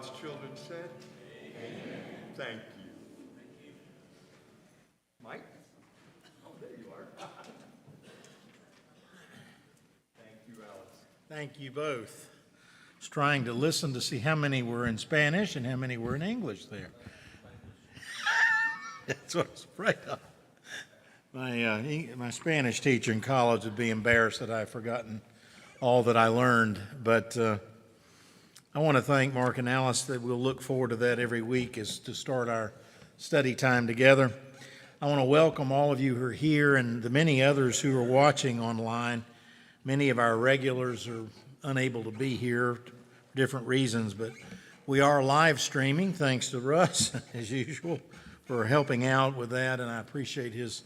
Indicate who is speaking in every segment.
Speaker 1: God's children said, Amen. Thank you. Mike? Oh, there you are. Thank you, Alice.
Speaker 2: Thank you both. I was trying to listen to see how many were in Spanish and how many were in English there. That's what I was afraid of. My Spanish teacher in college would be embarrassed that I've forgotten all that I learned, but I want to thank Mark and Alice that we'll look forward to that every week as to start our study time together. I want to welcome all of you who are here and the many others who are watching online. Many of our regulars are unable to be here for different reasons, but we are live streaming, thanks to Russ, as usual, for helping out with that, and I appreciate his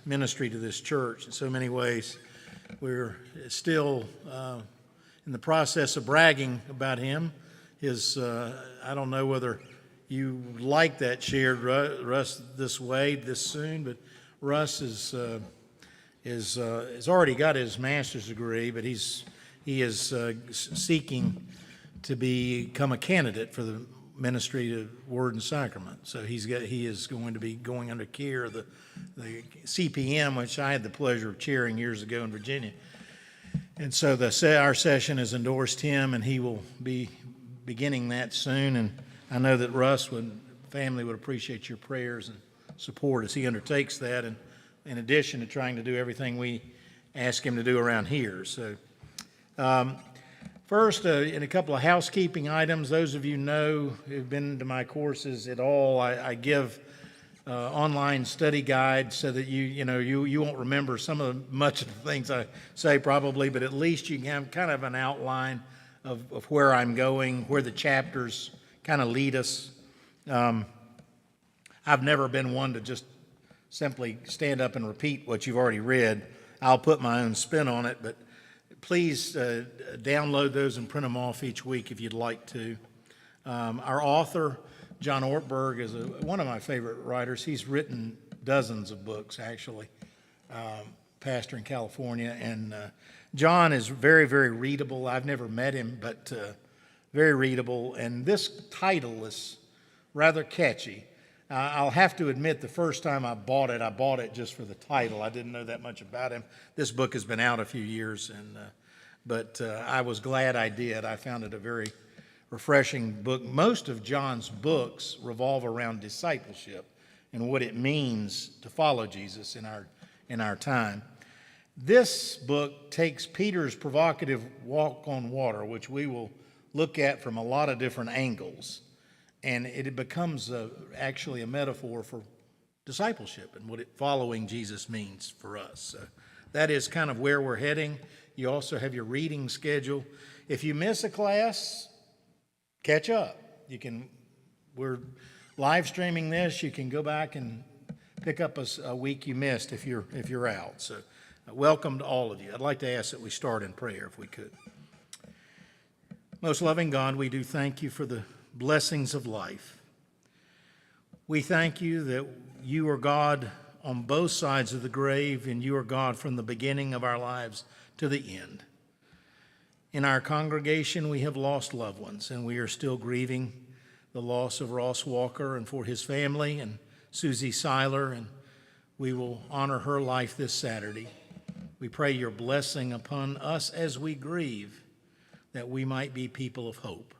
Speaker 2: ministry to this church in so many ways. We're still in the process of bragging about him. I don't know whether you like that shared Russ this soon, but Russ has already got his master's degree, but he is seeking to become a candidate for the ministry of Word and Sacrament. So he is going to be going under care of the CPM, which I had the pleasure of chairing years ago in Virginia. And so our session has endorsed him, and he will be beginning that soon. And I know that Russ family would appreciate your prayers and support as he undertakes that, and in addition to trying to do everything we ask him to do around here. So first, in a couple of housekeeping items, those of you know who've been to my courses at all, I give online study guide so that you won't remember much of the things I say probably, but at least you can have kind of an outline of where I'm going, where the chapters kind of lead us. I've never been one to just simply stand up and repeat what you've already read. I'll put my own spin on it, but please download those and print them off each week if you'd like to. Our author, John Ortberg, is one of my favorite writers. He's written dozens of books, actually, pastor in California. And John is very, very readable. I've never met him, but very readable. And this title is rather catchy. I'll have to admit, the first time I bought it just for the title. I didn't know that much about him. This book has been out a few years, but I was glad I did. I found it a very refreshing book. Most of John's books revolve around discipleship and what it means to follow Jesus in our time. This book takes Peter's provocative walk on water, which we will look at from a lot of different angles, and it becomes actually a metaphor for discipleship and what following Jesus means for us. So that is kind of where we're heading. You also have your reading schedule. If you miss a class, catch up. We're live streaming this. You can go back and pick up a week you missed if you're out. So welcome to all of you. I'd like to ask that we start in prayer if we could. Most loving God, we do thank you for the blessings of life. We thank you that you are God on both sides of the grave, and you are God from the beginning of our lives to the end. In our congregation, we have lost loved ones, and we are still grieving the loss of Ross Walker and for his family and Susie Seiler, and we will honor her life this Saturday. We pray your blessing upon us as we grieve, that we might be people of hope.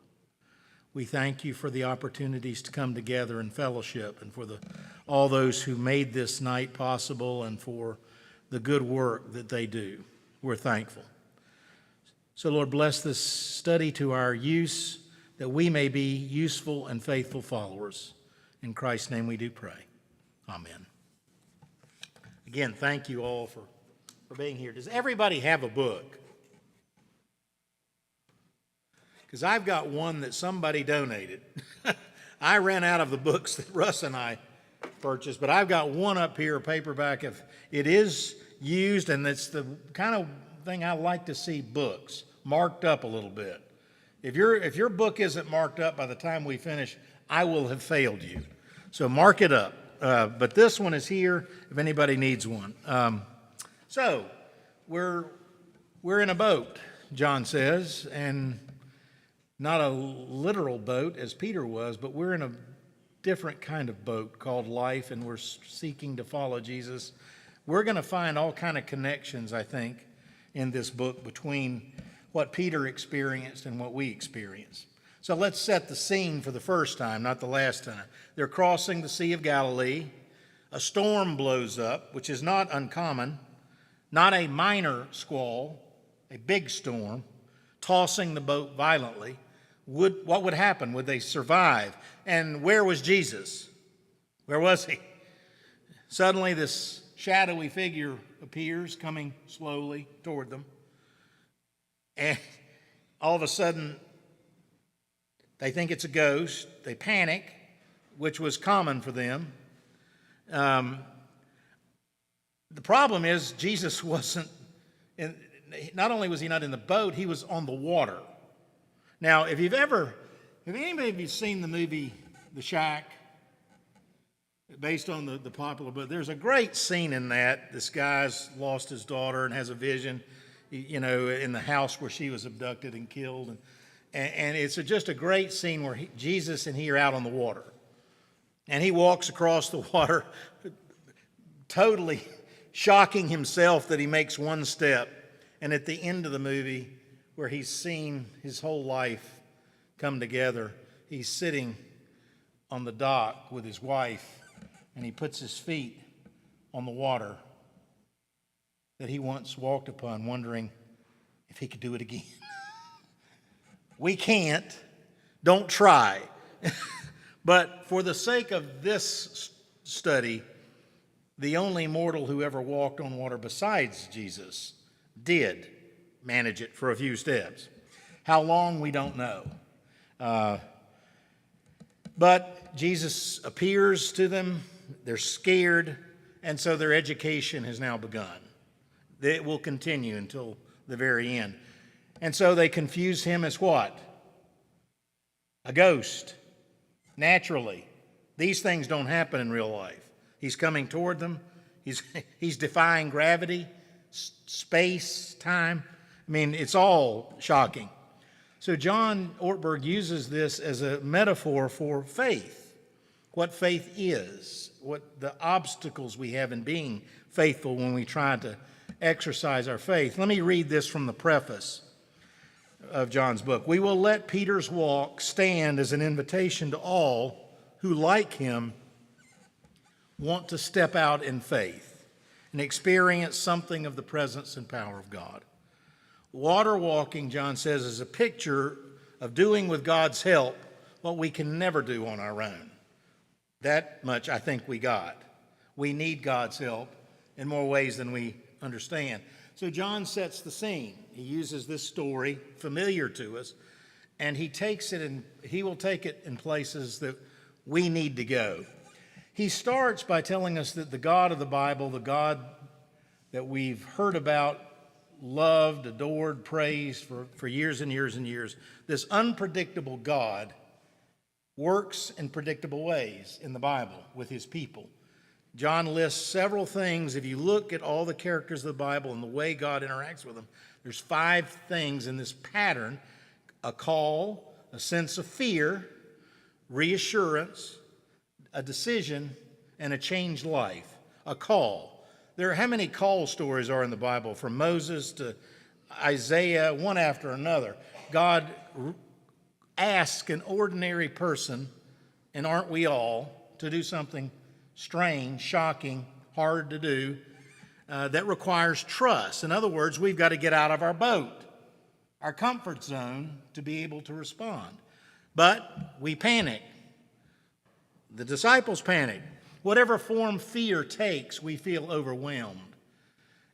Speaker 2: We thank you for the opportunities to come together in fellowship, and for all those who made this night possible, and for the good work that they do. We're thankful. So, Lord, bless this study to our use, that we may be useful and faithful followers. In Christ's name we do pray. Amen. Again, thank you all for being here. Does everybody have a book? because I've got one that somebody donated. I ran out of the books that Russ and I purchased, but I've got one up here, a paperback. If it is used, and it's the kind of thing I like to see books marked up a little bit. If your book isn't marked up by the time we finish, I will have failed you. So mark it up. But this one is here if anybody needs one. So we're in a boat, John says, and not a literal boat as Peter was, but we're in a different kind of boat called life, and we're seeking to follow Jesus. We're going to find all kind of connections, I think, in this book between what Peter experienced and what we experience. So let's set the scene for the first time, not the last time. They're crossing the Sea of Galilee. A storm blows up, which is not uncommon, not a minor squall, a big storm, tossing the boat violently. What would happen? Would they survive? And where was Jesus? Where was he? Suddenly this shadowy figure appears, coming slowly toward them. And all of a sudden, they think it's a ghost. They panic, which was common for them. The problem is Jesus wasn't, not only was he not in the boat, he was on the water. Now, if anybody of you seen the movie The Shack, based on the popular book, there's a great scene in that. This guy's lost his daughter and has a vision, in the house where she was abducted and killed. And it's just a great scene where Jesus and he are out on the water. And he walks across the water, totally shocking himself that he makes one step. And at the end of the movie, where he's seen his whole life come together, he's sitting on the dock with his wife, and he puts his feet on the water that he once walked upon, wondering if he could do it again. We can't. Don't try. But for the sake of this study, the only mortal who ever walked on water besides Jesus did manage it for a few steps. How long, we don't know. But Jesus appears to them. They're scared, and so their education has now begun. It will continue until the very end. And so they confuse him as what? A ghost. Naturally. These things don't happen in real life. He's coming toward them. He's defying gravity, space, time. I mean, it's all shocking. So John Ortberg uses this as a metaphor for faith, what faith is, what the obstacles we have in being faithful when we try to exercise our faith. Let me read this from the preface of John's book. We will let Peter's walk stand as an invitation to all who, like him, want to step out in faith and experience something of the presence and power of God. Water walking, John says, is a picture of doing with God's help what we can never do on our own. That much I think we got. We need God's help in more ways than we understand. So John sets the scene. He uses this story, familiar to us, and he takes it and he will take it in places that we need to go. He starts by telling us that the God of the Bible, the God that we've heard about, loved, adored, praised for years and years and years, this unpredictable God works in predictable ways in the Bible with his people. John lists several things. If you look at all the characters of the Bible and the way God interacts with them, there's 5 things in this pattern: a call, a sense of fear, reassurance, a decision, and a changed life. A call. How many call stories are in the Bible? From Moses to Isaiah, one after another. God asks an ordinary person, and aren't we all, to do something strange, shocking, hard to do, that requires trust. In other words, we've got to get out of our boat, our comfort zone, to be able to respond. But we panic. The disciples panic. Whatever form fear takes, we feel overwhelmed.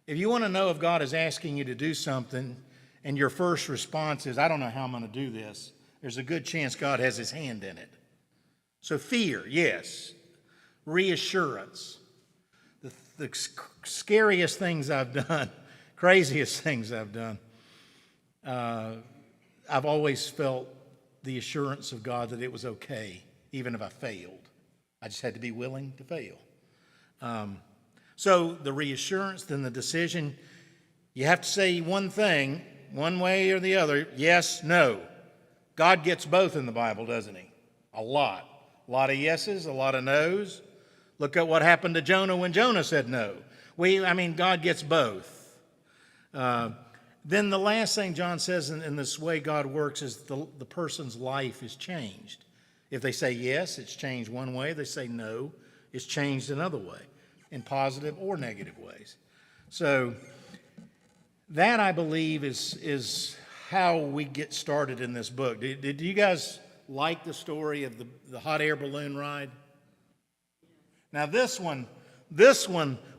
Speaker 2: If you want to know if God is asking you to do something and your first response is, I don't know how I'm going to do this, there's a good chance God has his hand in it. So fear, yes. Reassurance. The scariest things I've done, craziest things I've done, I've always felt the assurance of God that it was okay, even if I failed. I just had to be willing to fail. So the reassurance, then the decision, you have to say one thing, one way or the other, yes, no. God gets both in the Bible, doesn't he? A lot. A lot of yeses, a lot of nos. Look at what happened to Jonah when Jonah said no. God gets both. Then the last thing John says in this way God works is the person's life is changed. If they say yes, it's changed one way. If they say no, it's changed another way, in positive or negative ways. So that, I believe, is how we get started in this book. Did you guys like the story of the hot air balloon ride? Now this one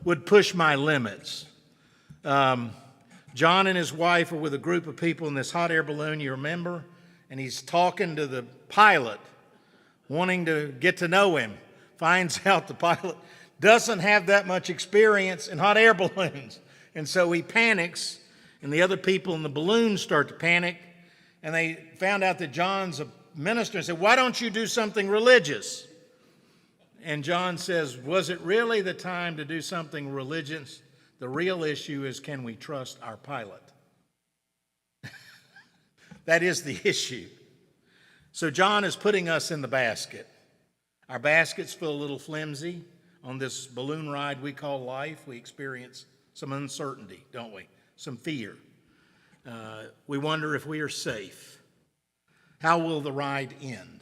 Speaker 2: would push my limits. John and his wife are with a group of people in this hot air balloon, you remember? And he's talking to the pilot, wanting to get to know him. Finds out the pilot doesn't have that much experience in hot air balloons. And so he panics, and the other people in the balloon start to panic. And they found out that John's a minister and said, why don't you do something religious? And John says, was it really the time to do something religious? The real issue is, can we trust our pilot? That is the issue. So John is putting us in the basket. Our baskets feel a little flimsy. On this balloon ride we call life, we experience some uncertainty, don't we? Some fear. We wonder if we are safe. How will the ride end?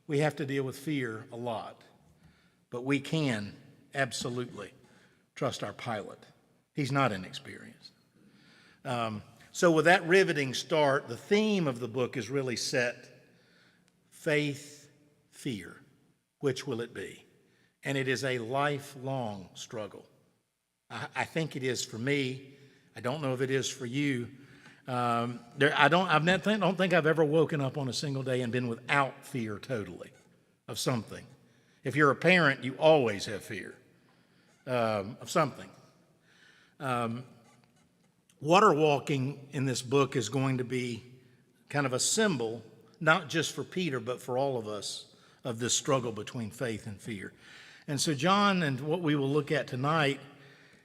Speaker 2: We have to deal with fear a lot, but we can absolutely trust our pilot. He's not inexperienced. So with that riveting start, the theme of the book is really set: faith, fear. Which will it be? And it is a lifelong struggle. I think it is for me. I don't know if it is for you. I don't think I've ever woken up on a single day and been without fear totally of something. If you're a parent, you always have fear of something. Water walking in this book is going to be kind of a symbol, not just for Peter, but for all of us, of this struggle between faith and fear. And so John, and what we will look at tonight,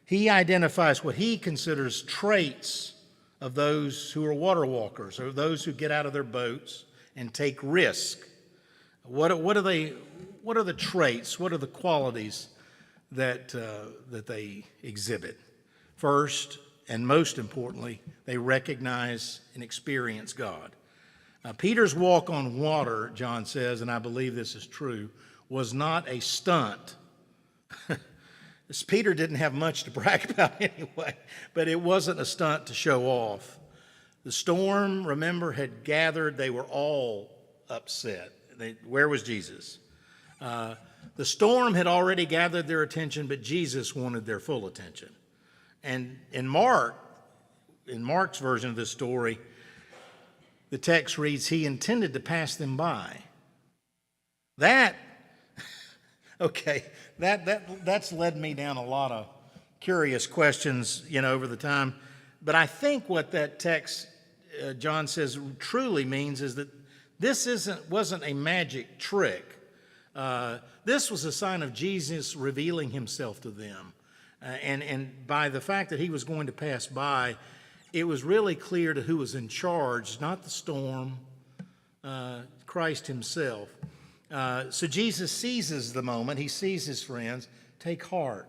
Speaker 2: he identifies what he considers traits of those who are water walkers, or those who get out of their boats and take risk. What are the traits? What are the qualities that they exhibit? First, and most importantly, they recognize and experience God. Peter's walk on water, John says, and I believe this is true, was not a stunt. Peter didn't have much to brag about anyway, but it wasn't a stunt to show off. The storm, remember, had gathered. They were all upset. Where was Jesus? The storm had already gathered their attention, but Jesus wanted their full attention. And in Mark's version of this story, the text reads, he intended to pass them by. That's led me down a lot of curious questions, over the time. But I think what that text, John says, truly means is that this wasn't a magic trick. This was a sign of Jesus revealing himself to them. And by the fact that he was going to pass by, it was really clear to who was in charge, not the storm, Christ himself. So Jesus seizes the moment. He sees his friends. Take heart.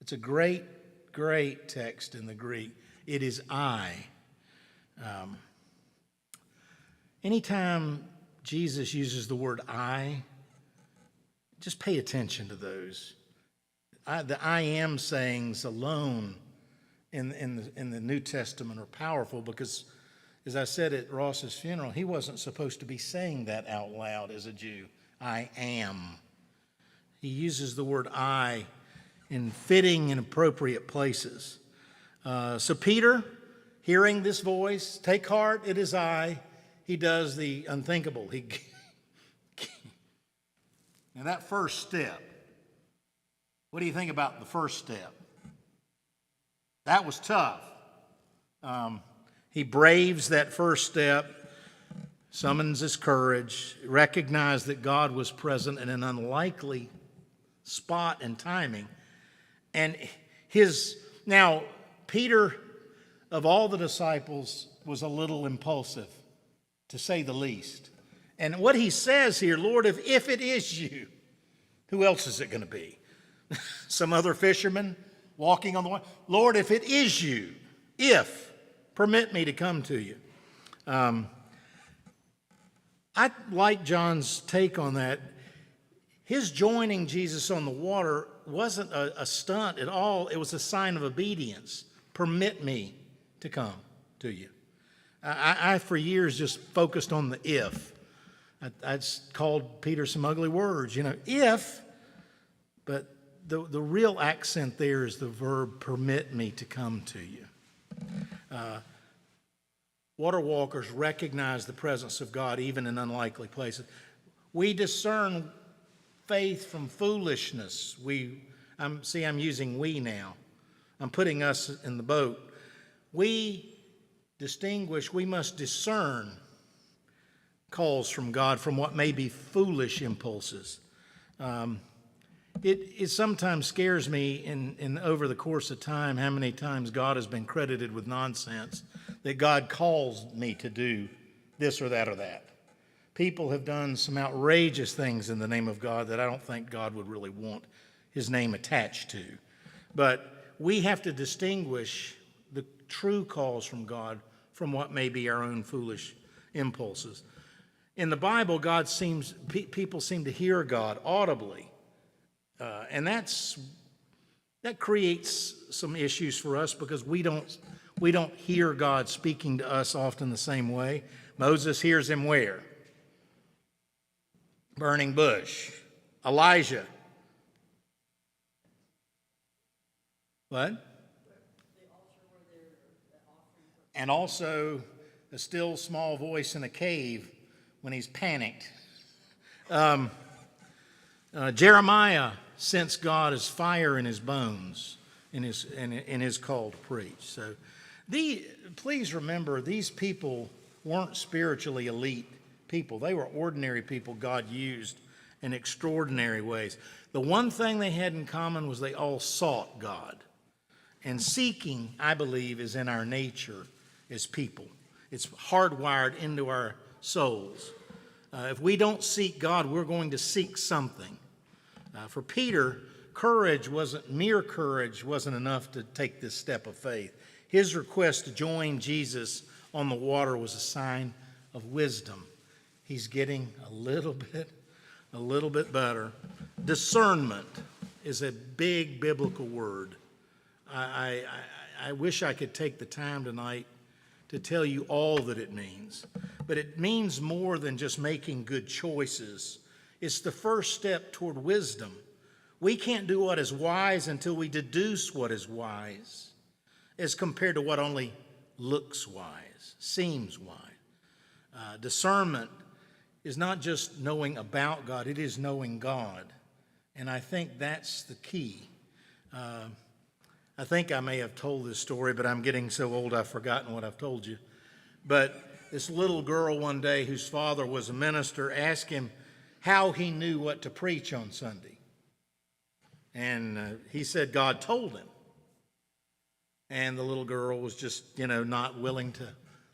Speaker 2: It's a great, great text in the Greek. It is I. Anytime Jesus uses the word I, just pay attention to those. The I am sayings alone in the New Testament are powerful because, as I said at Ross's funeral, he wasn't supposed to be saying that out loud as a Jew. I am. He uses the word I in fitting and appropriate places. So Peter, hearing this voice, take heart, it is I, he does the unthinkable. Now that first step, what do you think about the first step? That was tough. He braves that first step, summons his courage, recognized that God was present in an unlikely spot and timing. And now, Peter, of all the disciples, was a little impulsive, to say the least. And what he says here, Lord, if it is you, who else is it going to be? Some other fisherman walking on the water? Lord, if it is you, permit me to come to you. I like John's take on that. His joining Jesus on the water wasn't a stunt at all. It was a sign of obedience. Permit me to come to you. I for years, just focused on the if. I called Peter some ugly words, if, but the real accent there is the verb permit me to come to you. Water walkers recognize the presence of God even in unlikely places. We discern faith from foolishness. I'm using we now. I'm putting us in the boat. We must discern calls from God from what may be foolish impulses. It sometimes scares me in over the course of time how many times God has been credited with nonsense, that God calls me to do this or that or that. People have done some outrageous things in the name of God that I don't think God would really want his name attached to. But we have to distinguish the true calls from God from what may be our own foolish impulses. In the Bible, people seem to hear God audibly. And that creates some issues for us because we don't hear God speaking to us often the same way. Moses hears him where? Burning bush. Elijah. What? And also a still small voice in a cave when he's panicked. Jeremiah sensed God as fire in his bones in his call to preach. So please remember, these people weren't spiritually elite people. They were ordinary people God used in extraordinary ways. The one thing they had in common was they all sought God. And seeking, I believe, is in our nature as people. It's hardwired into our souls. If we don't seek God, we're going to seek something. For Peter, mere courage wasn't enough to take this step of faith. His request to join Jesus on the water was a sign of wisdom. He's getting a little bit better. Discernment is a big biblical word. I wish I could take the time tonight to tell you all that it means. But it means more than just making good choices. It's the first step toward wisdom. We can't do what is wise until we deduce what is wise as compared to what only looks wise, seems wise. Discernment is not just knowing about God, it is knowing God. And I think that's the key. I think I may have told this story, but I'm getting so old I've forgotten what I've told you. But this little girl one day whose father was a minister asked him how he knew what to preach on Sunday. And he said God told him. And the little girl was just, not willing to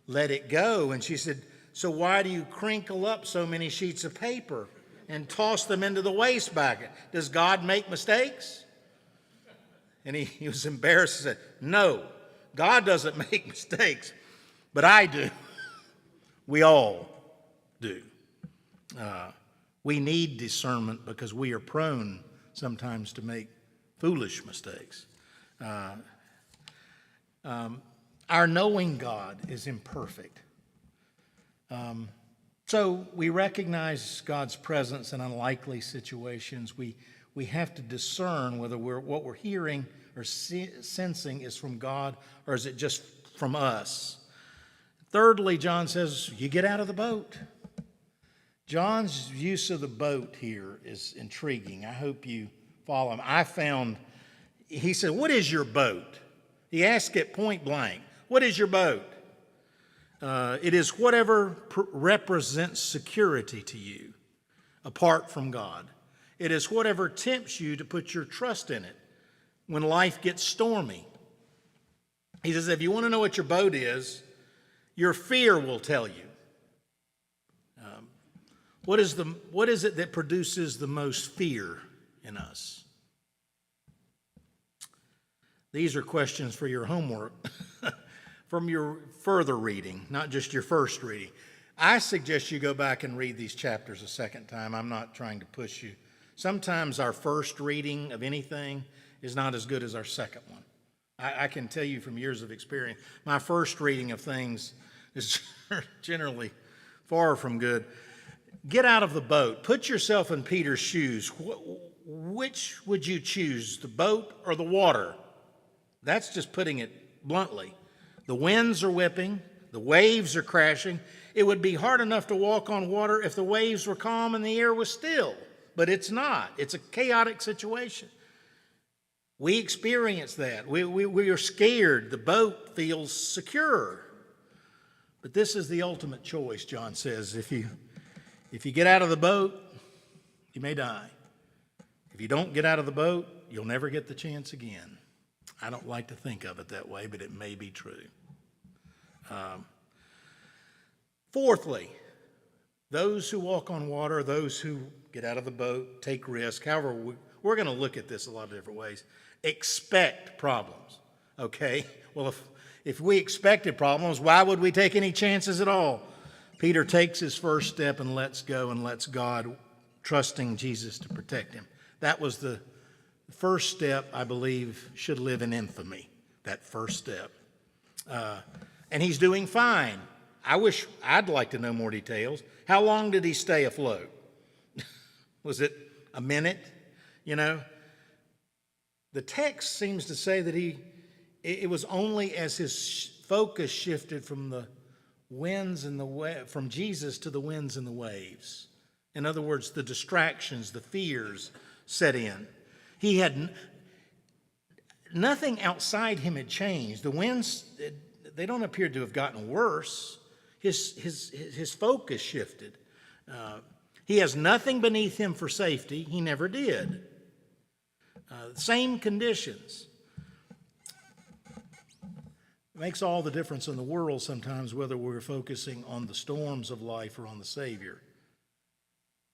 Speaker 2: let it go. And she said, so why do you crinkle up so many sheets of paper and toss them into the wastebasket? Does God make mistakes? And he was embarrassed and said, no, God doesn't make mistakes, but I do. We all do. We need discernment because we are prone sometimes to make foolish mistakes. Our knowing God is imperfect. So we recognize God's presence in unlikely situations. We we have to discern whether what we're hearing or sensing is from God or is it just from us. Thirdly, John says, you get out of the boat. John's use of the boat here is intriguing. I hope you follow him. He said, what is your boat? He asked it point blank. What is your boat? It is whatever represents security to you apart from God. It is whatever tempts you to put your trust in it when life gets stormy. He says, if you want to know what your boat is, your fear will tell you. What is it that produces the most fear in us? These are questions for your homework from your further reading, not just your first reading. I suggest you go back and read these chapters a second time. I'm not trying to push you. Sometimes our first reading of anything is not as good as our second one. I can tell you from years of experience, my first reading of things is generally far from good. Get out of the boat. Put yourself in Peter's shoes. Which would you choose, the boat or the water? That's just putting it bluntly. The winds are whipping. The waves are crashing. It would be hard enough to walk on water if the waves were calm and the air was still. But it's not. It's a chaotic situation. We experience that. We are scared. The boat feels secure. But this is the ultimate choice, John says. If you get out of the boat, you may die. If you don't get out of the boat, you'll never get the chance again. I don't like to think of it that way, but it may be true. Fourthly, those who walk on water, those who get out of the boat, take risk, however, we're going to look at this a lot of different ways, expect problems, okay? Well, if we expected problems, why would we take any chances at all? Peter takes his first step and lets go and lets God, trusting Jesus to protect him. That was the first step, I believe, should live in infamy, that first step. And he's doing fine. I'd like to know more details. How long did he stay afloat? Was it a minute? You know, the text seems to say that it was only as his focus shifted from the winds and from Jesus to the winds and the waves. In other words, the distractions, the fears set in. He had nothing outside him had changed. The winds, they don't appear to have gotten worse. His focus shifted. He has nothing beneath him for safety. He never did. Same conditions. It makes all the difference in the world sometimes whether we're focusing on the storms of life or on the Savior.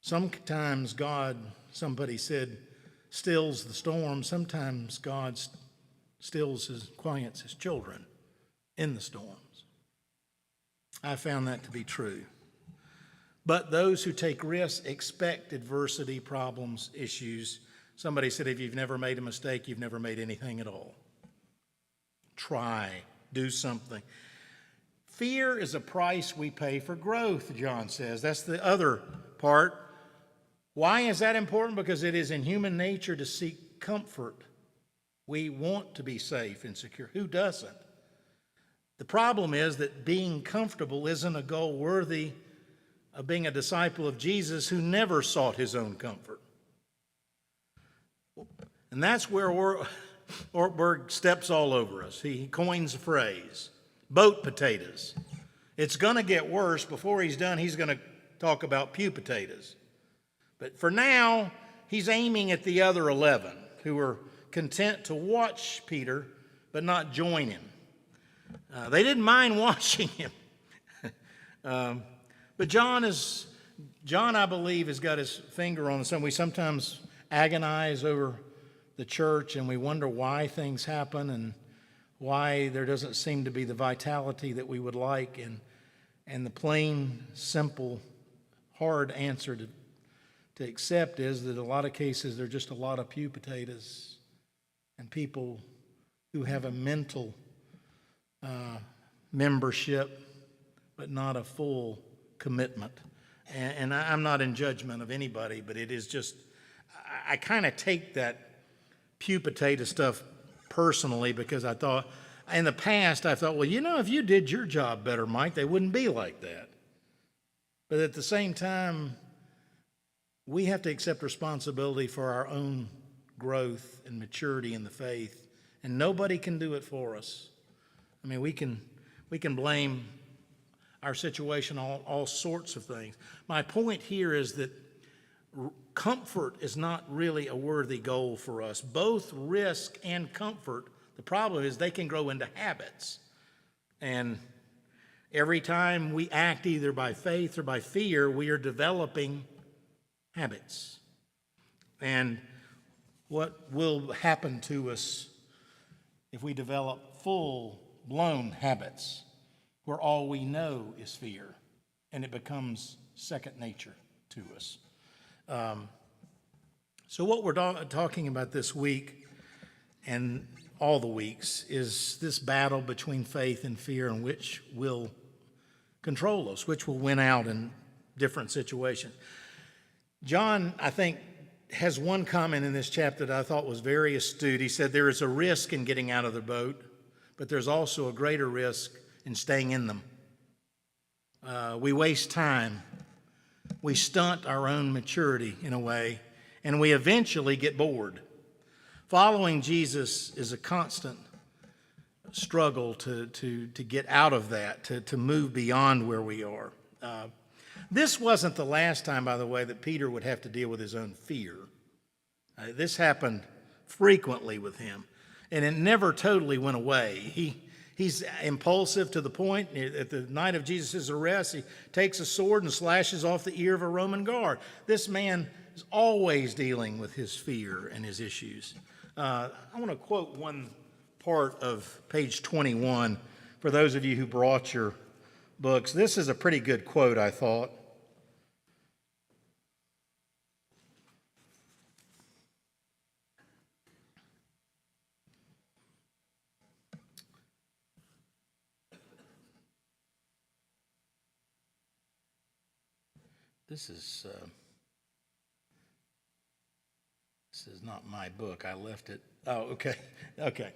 Speaker 2: Sometimes God, somebody said, stills the storm. Sometimes God quiets his children in the storms. I found that to be true. But those who take risks expect adversity, problems, issues. Somebody said, if you've never made a mistake, you've never made anything at all. Try, do something. Fear is a price we pay for growth, John says. That's the other part. Why is that important? Because it is in human nature to seek comfort. We want to be safe and secure. Who doesn't? The problem is that being comfortable isn't a goal worthy of being a disciple of Jesus who never sought his own comfort. And that's where Ortberg steps all over us. He coins a phrase, boat potatoes. It's going to get worse. Before he's done, he's going to talk about pew potatoes. But for now, he's aiming at the other 11 who are content to watch Peter but not join him. They didn't mind watching him. But John, I believe, has got his finger on something. We sometimes agonize over the church and we wonder why things happen and why there doesn't seem to be the vitality that we would like. And the plain, simple, hard answer to accept is that in a lot of cases there are just a lot of pew potatoes and people who have a mental membership but not a full commitment. And I'm not in judgment of anybody, but it is just I kind of take that pew potato stuff personally because I thought, in the past, I thought, well, if you did your job better, Mike, they wouldn't be like that. But at the same time, we have to accept responsibility for our own growth and maturity in the faith, and nobody can do it for us. I mean, we can blame our situation on all sorts of things. My point here is that comfort is not really a worthy goal for us. Both risk and comfort, the problem is they can grow into habits. And every time we act either by faith or by fear, we are developing habits. And what will happen to us if we develop full-blown habits where all we know is fear and it becomes second nature to us? So what we're talking about this week and all the weeks is this battle between faith and fear, and which will control us, which will win out in different situations. John, I think, has one comment in this chapter that I thought was very astute. He said there is a risk in getting out of the boat, but there's also a greater risk in staying in them. We waste time. We stunt our own maturity in a way, and we eventually get bored. Following Jesus is a constant struggle to get out of that, to move beyond where we are. This wasn't the last time, by the way, that Peter would have to deal with his own fear. This happened frequently with him, and it never totally went away. He's impulsive to the point, at the night of Jesus' arrest, he takes a sword and slashes off the ear of a Roman guard. This man is always dealing with his fear and his issues. I want to quote one part of page 21 for those of you who brought your books. This is a pretty good quote, I thought. This is not my book. I left it. Oh, okay. Okay.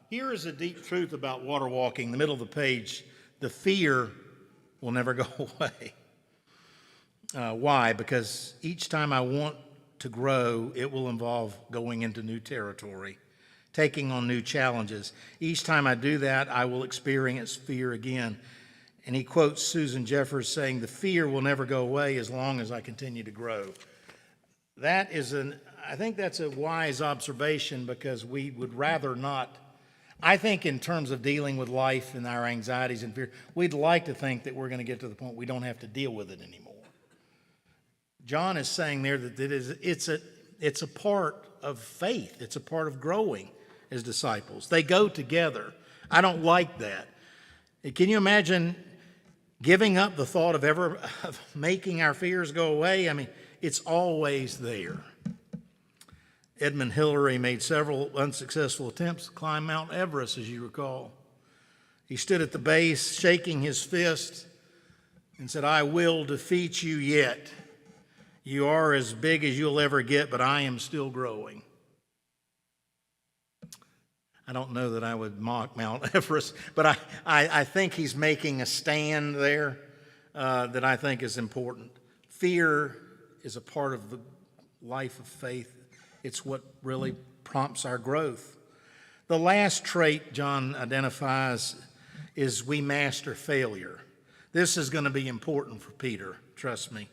Speaker 2: Here is a deep truth about water walking. The middle of the page, the fear will never go away. Why? Because each time I want to grow, it will involve going into new territory, taking on new challenges. Each time I do that, I will experience fear again. And he quotes Susan Jeffers saying, the fear will never go away as long as I continue to grow. I think that's a wise observation, because we would rather not, I think in terms of dealing with life and our anxieties and fear, we'd like to think that we're going to get to the point we don't have to deal with it anymore. John is saying there that it's a part of faith. It's a part of growing as disciples. They go together. I don't like that. Can you imagine giving up the thought of making our fears go away? I mean, it's always there. Edmund Hillary made several unsuccessful attempts to climb Mount Everest, as you recall. He stood at the base, shaking his fist, and said, I will defeat you yet. You are as big as you'll ever get, but I am still growing. I don't know that I would mock Mount Everest, but I think he's making a stand there that I think is important. Fear is a part of the life of faith. It's what really prompts our growth. The last trait John identifies is we master failure. This is going to be important for Peter, trust me.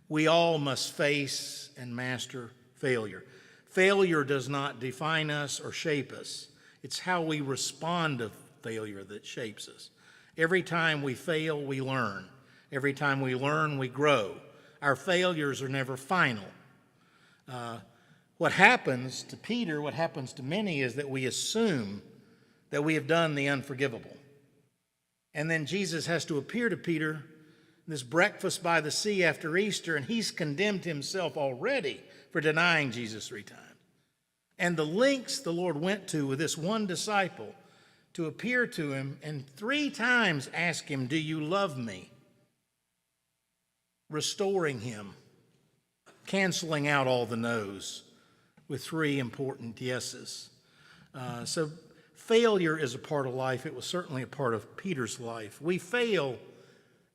Speaker 2: We all must face and master failure. Failure does not define us or shape us. It's how we respond to failure that shapes us. Every time we fail, we learn. Every time we learn, we grow. Our failures are never final. What happens to Peter, what happens to many, is that we assume that we have done the unforgivable. And then Jesus has to appear to Peter in this breakfast by the sea after Easter, and he's condemned himself already for denying Jesus 3 times. And the lengths the Lord went to with this one disciple to appear to him and 3 times ask him, do you love me? Restoring him, canceling out all the no's with three important yeses. So failure is a part of life. It was certainly a part of Peter's life. We fail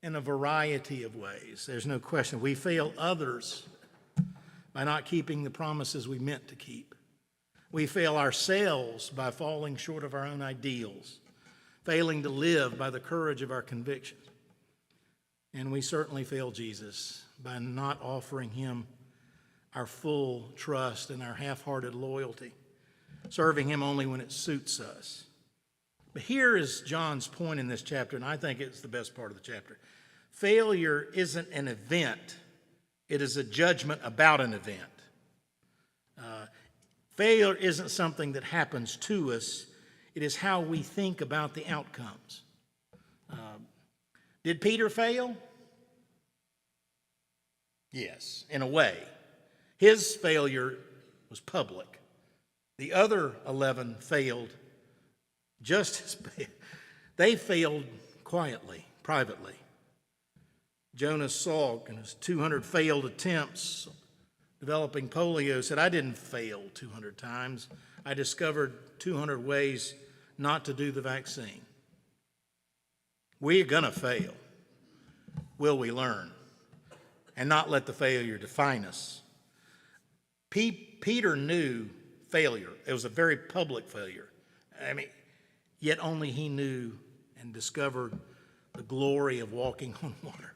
Speaker 2: in a variety of ways. There's no question. We fail others by not keeping the promises we meant to keep. We fail ourselves by falling short of our own ideals, failing to live by the courage of our convictions. And we certainly fail Jesus by not offering him our full trust and our half-hearted loyalty, serving him only when it suits us. But here is John's point in this chapter, and I think it's the best part of the chapter. Failure isn't an event. It is a judgment about an event. Failure isn't something that happens to us. It is how we think about the outcomes. Did Peter fail? Yes, in a way. His failure was public. The other 11 failed just as bad. They failed quietly, privately. Jonas Salk, in his 200 failed attempts developing polio, said, I didn't fail 200 times. I discovered 200 ways not to do the vaccine. We're going to fail. Will we learn? And not let the failure define us. Peter knew failure. It was a very public failure. Yet only he knew and discovered the glory of walking on water.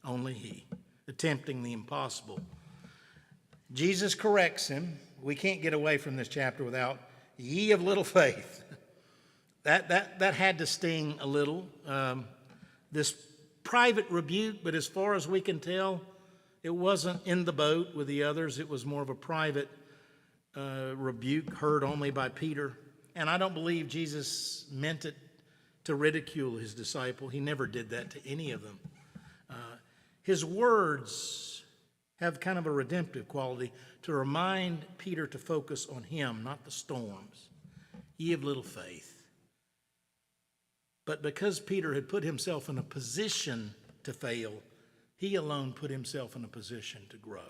Speaker 2: Only he, attempting the impossible. Jesus corrects him. We can't get away from this chapter without ye of little faith. That had to sting a little. This private rebuke, but as far as we can tell, it wasn't in the boat with the others. It was more of a private rebuke heard only by Peter. And I don't believe Jesus meant it to ridicule his disciple. He never did that to any of them. His words have kind of a redemptive quality to remind Peter to focus on him, not the storms. Ye of little faith. But because Peter had put himself in a position to fail, he alone put himself in a position to grow.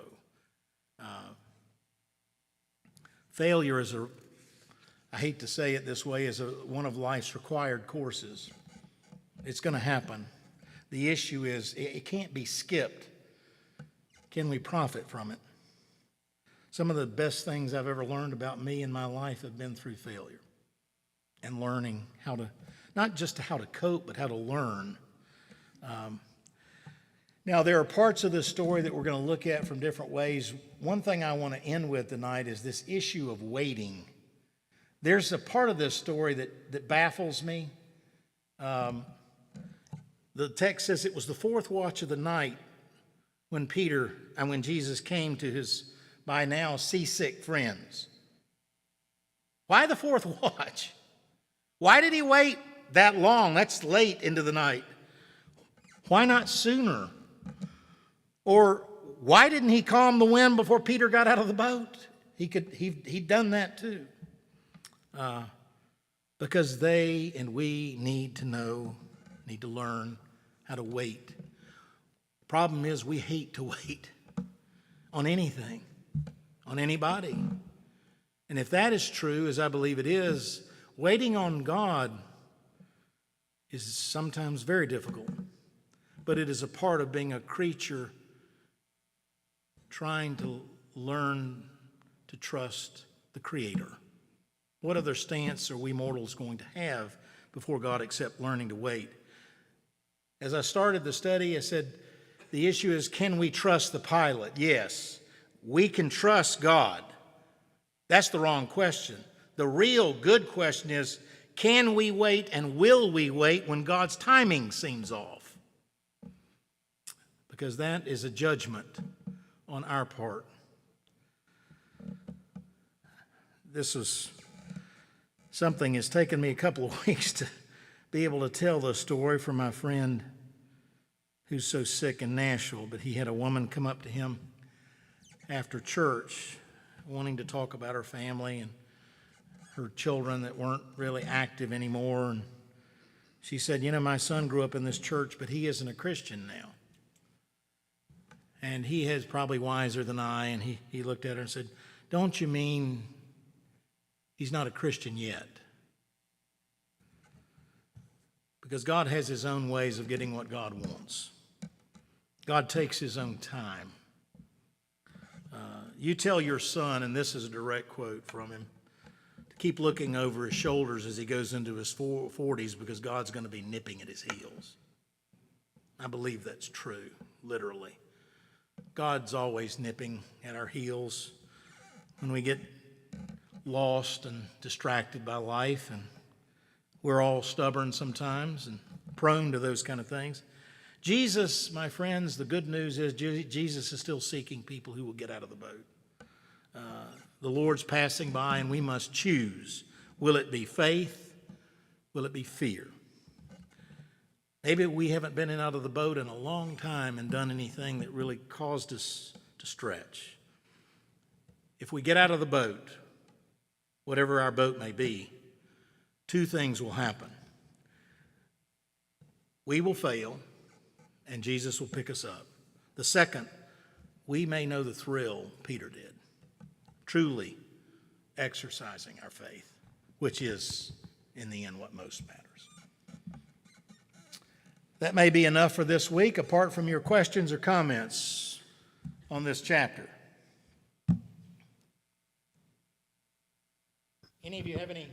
Speaker 2: Failure is I hate to say it this way, is one of life's required courses. It's going to happen. The issue is it can't be skipped. Can we profit from it? Some of the best things I've ever learned about me in my life have been through failure and learning how to, not just how to cope, but how to learn. Now, there are parts of this story that we're going to look at from different ways. One thing I want to end with tonight is this issue of waiting. There's a part of this story that baffles me. The text says it was the fourth watch of the night when Jesus came to his, by now, seasick friends. Why the fourth watch? Why did he wait that long? That's late into the night. Why not sooner? Or why didn't he calm the wind before Peter got out of the boat? He'd done that too. Because they and we need to learn how to wait. Problem is, we hate to wait on anything, on anybody. And if that is true, as I believe it is, waiting on God is sometimes very difficult. But it is a part of being a creature trying to learn to trust the Creator. What other stance are we mortals going to have before God except learning to wait? As I started the study, I said, the issue is, can we trust the pilot? Yes, we can trust God. That's the wrong question. The real good question is, can we wait and will we wait when God's timing seems off? Because that is a judgment on our part. This is something it's taken me a couple of weeks to be able to tell the story from my friend who's so sick in Nashville, but he had a woman come up to him after church wanting to talk about her family and her children that weren't really active anymore. And she said, my son grew up in this church, but he isn't a Christian now. And he is probably wiser than I, and he looked at her and said, "Don't you mean he's not a Christian yet?" Because God has his own ways of getting what God wants. God takes his own time. You tell your son, and this is a direct quote from him, to keep looking over his shoulders as he goes into his 40s, because God's going to be nipping at his heels. I believe that's true, literally. God's always nipping at our heels when we get lost and distracted by life, and we're all stubborn sometimes and prone to those kind of things. Jesus, my friends, the good news is Jesus is still seeking people who will get out of the boat. The Lord's passing by, and we must choose. Will it be faith? Will it be fear? Maybe we haven't been out of the boat in a long time and done anything that really caused us to stretch. If we get out of the boat, whatever our boat may be, two things will happen. We will fail, and Jesus will pick us up. The second, we may know the thrill Peter did, truly exercising our faith, which is, in the end, what most matters. That may be enough for this week, apart from your questions or comments on this chapter. Any of you have any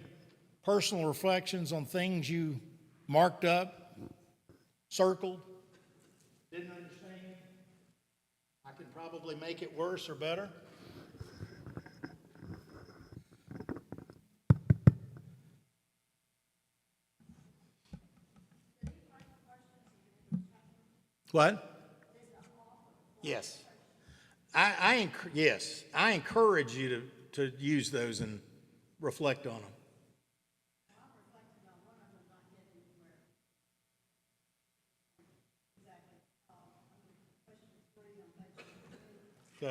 Speaker 2: personal reflections on things you marked up, circled, didn't understand? I could probably make it worse or better. What? Yes. I encourage you to use those and reflect on them.